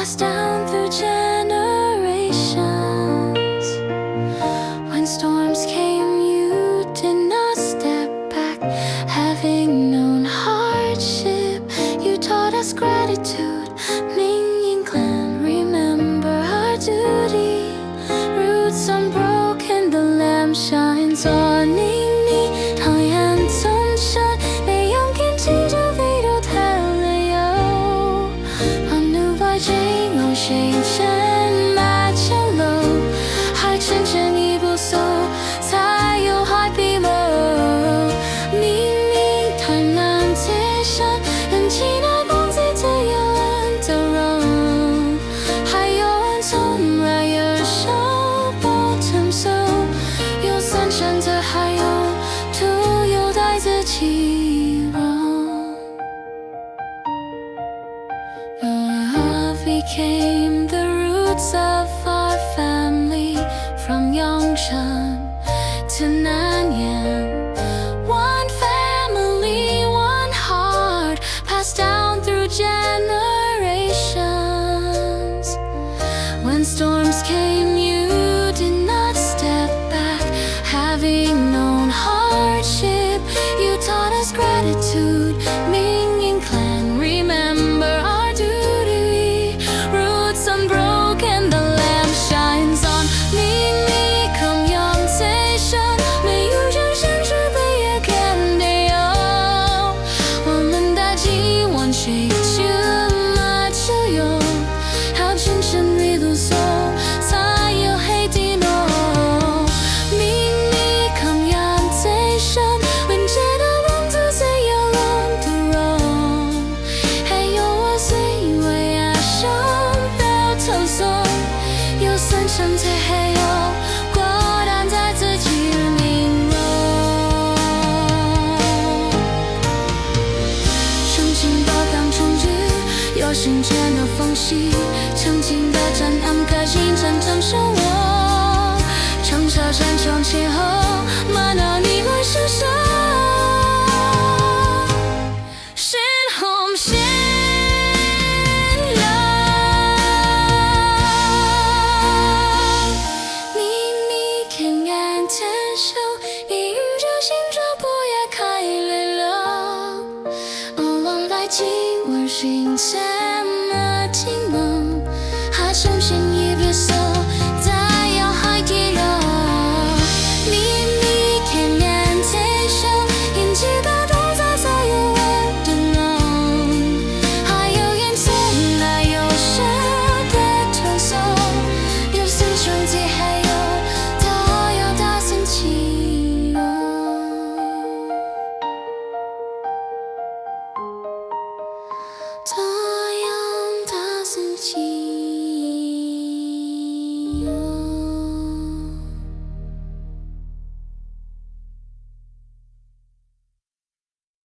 passed down through generations. When storms came, you did not step back. Having known hardship, you taught us gratitude. Ming Ying clan, remember our duty. Roots unbroken, the lamp shines on Nanyang sunshine. 没有眼睛就飞到太了哟，把怒摆进我谁真马前路，还真正一步走，才有海比路。明明太难接上，人气那光在这样的容，还有人从来有手抱成手，有三山的还有土有带着气容。Love became the roots of our family, from Yongchun to Nanyang. One family, one heart, passed down through generations. When storms came, you did not step back. Having known hardship, you taught us gratitude. Ming Ying clan, remember our duty. Roots unbroken, the lamp shines on. 明明空阳最深，没有人生是被也看得有。我们大气万水就马就有，好真正绿路走，才有黑地路。明明空阳最深，when这的王子最有龙的容，还有我最为爱上的传送，有三生最还有果断在自己明容。曾经的刚冲日，有心间的缝隙，曾经的站岸可心真正是我，长沙山上气候，满到你会是谁？鲜红鲜亮，秘密看岸天秀，一遇着心着不也开泪了。往来几味新鲜的情梦，还重新一别手，再要海底肉。秘密看岸天秀，演技的都在左右我的梦，还有眼从来有时的传送，有心兄弟还有都有大声气容。当